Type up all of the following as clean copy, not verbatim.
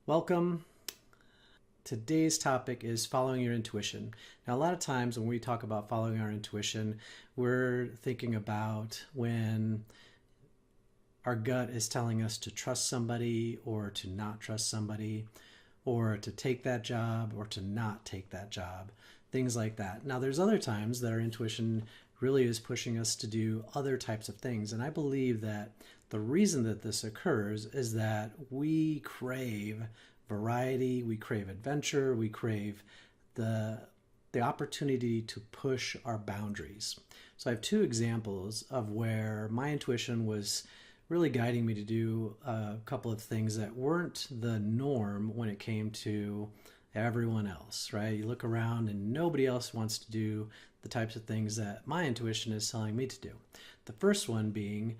Welcome. Today's topic is following your intuition. Now, a lot of times when we talk about following our intuition, we're thinking about when our gut is telling us to trust somebody or to not trust somebody, or to take that job or to not take that job, things like that. Now, there's other times that our intuition really is pushing us to do other types of things. And I believe that the reason that this occurs is that we crave variety, we crave adventure, we crave the opportunity to push our boundaries. So I have two examples of where my intuition was really guiding me to do a couple of things that weren't the norm when it came to everyone else, right? You look around and nobody else wants to do the types of things that my intuition is telling me to do. The first one being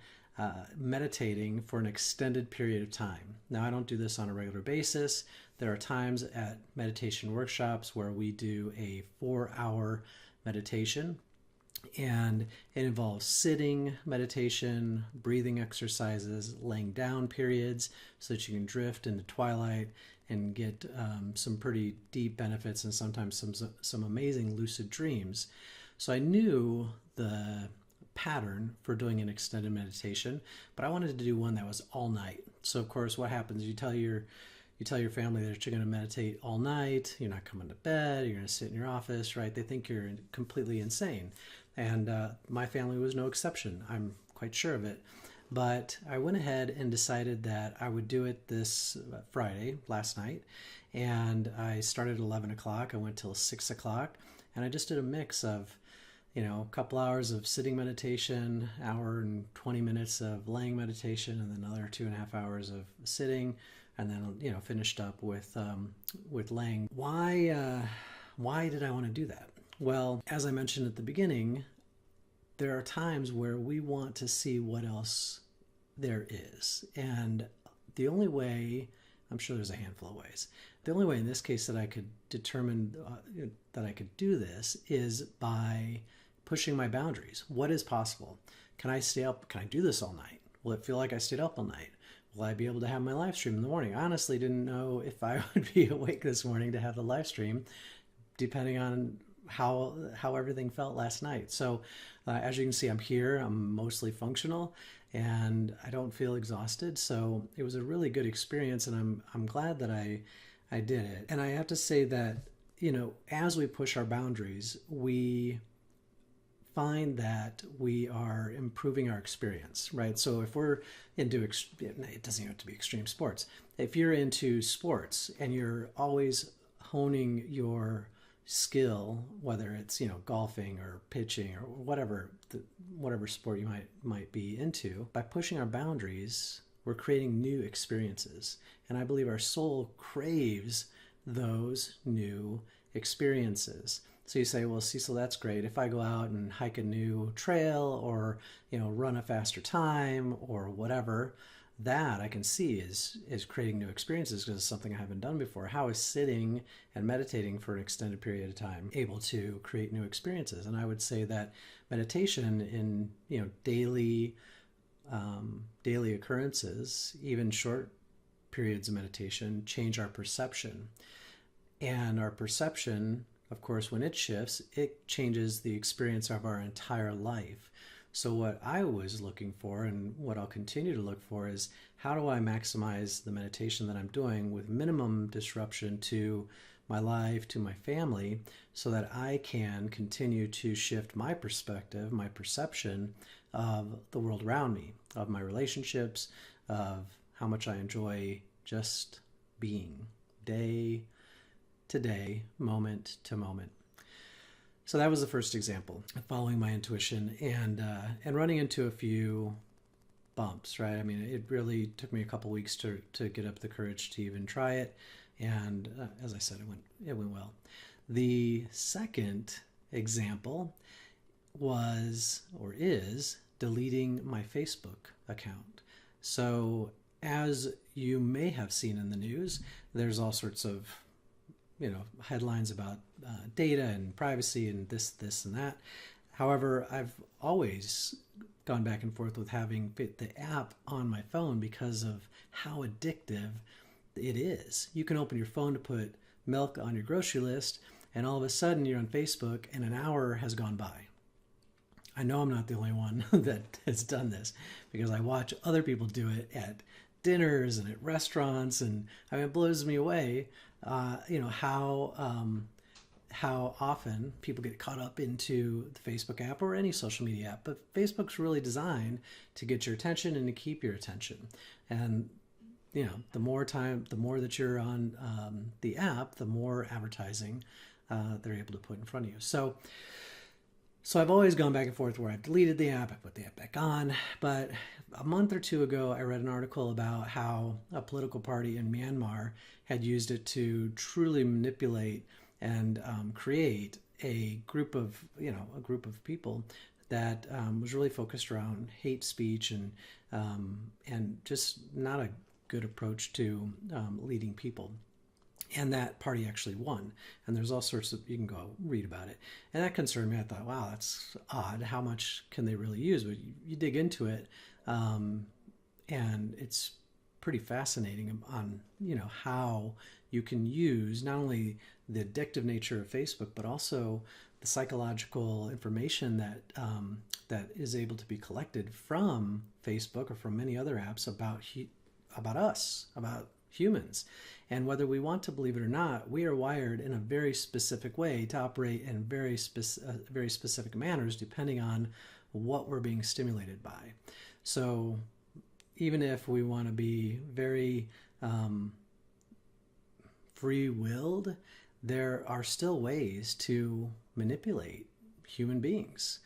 meditating for an extended period of time. Now, I don't do this on a regular basis. There are times at meditation workshops where we do a 4-hour meditation, and it involves sitting meditation, breathing exercises, laying down periods so that you can drift into twilight and get some pretty deep benefits and sometimes some amazing lucid dreams. So I knew the pattern for doing an extended meditation, but I wanted to do one that was all night. So of course, what happens? You tell your family that you're going to meditate all night. You're not coming to bed. You're going to sit in your office, right? They think you're completely insane. And my family was no exception. I'm quite sure of it. But I went ahead and decided that I would do it this Friday, last night. And I started at 11 o'clock. I went till 6 o'clock. And I just did a mix of, a couple hours of sitting meditation, hour and 20 minutes of laying meditation, and then another 2.5 hours of sitting, and then, finished up with laying. Why did I want to do that? Well, as I mentioned at the beginning, there are times where we want to see what else there is. And the only way, I'm sure there's a handful of ways, the only way in this case that I could determine that I could do this is by pushing my boundaries. What is possible? Can I stay up? Can I do this all night? Will it feel like I stayed up all night? Will I be able to have my live stream in the morning? I honestly didn't know if I would be awake this morning to have the live stream, depending on how everything felt last night. So as you can see, I'm here, I'm mostly functional, and I don't feel exhausted. So it was a really good experience, and I'm glad that I did it. And I have to say that, as we push our boundaries, we find that we are improving our experience, right? So if we're into, it doesn't have to be extreme sports. If you're into sports and you're always honing your skill, whether it's golfing or pitching or whatever sport you might be into, by pushing our boundaries, we're creating new experiences. And I believe our soul craves those new experiences. So you say, well, Cecil, that's great. If I go out and hike a new trail or run a faster time or whatever, that I can see is creating new experiences because it's something I haven't done before. How is sitting and meditating for an extended period of time able to create new experiences? And I would say that meditation in daily occurrences, even short periods of meditation, change our perception. And our perception, of course, when it shifts, it changes the experience of our entire life. So what I was looking for, and what I'll continue to look for, is how do I maximize the meditation that I'm doing with minimum disruption to my life, to my family, so that I can continue to shift my perspective, my perception of the world around me, of my relationships, of how much I enjoy just being day to day, moment to moment. So that was the first example, following my intuition and running into a few bumps, right? I mean, it really took me a couple weeks to get up the courage to even try it. And as I said, it went well. The second example was, or is, deleting my Facebook account. So as you may have seen in the news, there's all sorts of headlines about data and privacy and this and that. However, I've always gone back and forth with having the app on my phone because of how addictive it is. You can open your phone to put milk on your grocery list, and all of a sudden you're on Facebook and an hour has gone by. I know I'm not the only one that has done this, because I watch other people do it at dinners and at restaurants, and I mean, it blows me away, how often people get caught up into the Facebook app or any social media app. But Facebook's really designed to get your attention and to keep your attention. And the more that you're on the app, the more advertising they're able to put in front of you. So I've always gone back and forth where I've deleted the app, I put the app back on. But a month or two ago, I read an article about how a political party in Myanmar had used it to truly manipulate and create a group of people that was really focused around hate speech and just not a good approach to leading people. And that party actually won. And there's all sorts of, you can go read about it. And that concerned me. I thought, wow, that's odd. How much can they really use? But you dig into it, and it's pretty fascinating on, how you can use not only the addictive nature of Facebook, but also the psychological information that is able to be collected from Facebook or from many other apps about us, about humans. And whether we want to believe it or not, we are wired in a very specific way to operate in very specific manners depending on what we're being stimulated by. So even if we want to be very free-willed, there are still ways to manipulate human beings.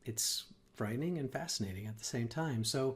It's frightening and fascinating at the same time. So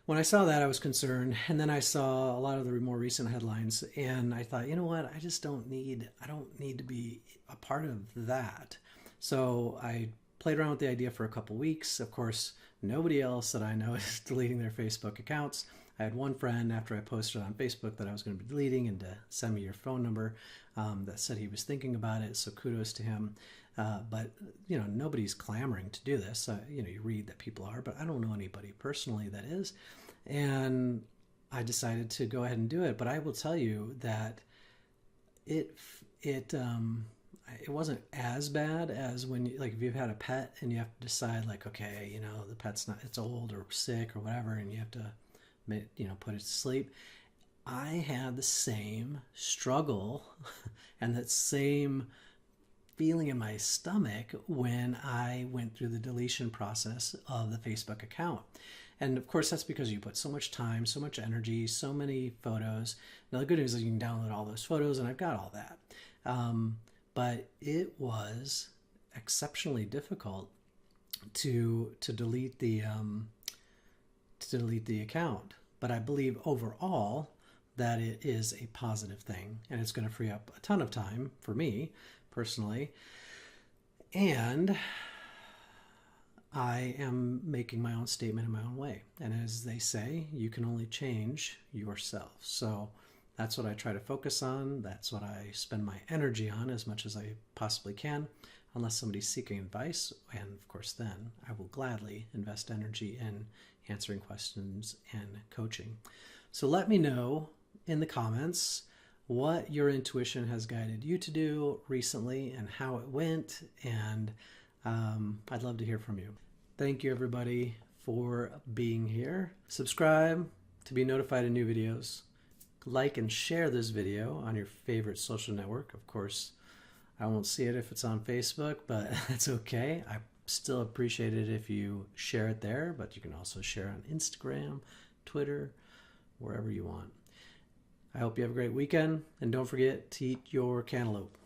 when I saw that, I was concerned, and then I saw a lot of the more recent headlines, and I thought, you know what, I don't need to be a part of that. So I played around with the idea for a couple weeks. Of course, nobody else that I know is deleting their Facebook accounts. I had one friend, after I posted on Facebook that I was going to be deleting, and to send me your phone number, that said he was thinking about it, so kudos to him. But nobody's clamoring to do this. You read that people are, but I don't know anybody personally that is. And I decided to go ahead and do it. But I will tell you that it wasn't as bad as when if you've had a pet and you have to decide okay, the pet's it's old or sick or whatever, and you have to put it to sleep. I had the same struggle and that same feeling in my stomach when I went through the deletion process of the Facebook account. And of course, that's because you put so much time, so much energy, so many photos. Now, the good news is you can download all those photos, and I've got all that. But it was exceptionally difficult to delete the account. But I believe overall that it is a positive thing, and it's going to free up a ton of time for me personally. And I am making my own statement in my own way. And as they say, you can only change yourself. So that's what I try to focus on. That's what I spend my energy on as much as I possibly can, unless somebody's seeking advice. And of course, then I will gladly invest energy in answering questions and coaching. So let me know in the comments what your intuition has guided you to do recently and how it went. And I'd love to hear from you. Thank you, everybody, for being here. Subscribe to be notified of new videos. Like and share this video on your favorite social network. Of course, I won't see it if it's on Facebook, but that's okay. I still appreciate it if you share it there, but you can also share on Instagram, Twitter, wherever you want. I hope you have a great weekend, and don't forget to eat your cantaloupe.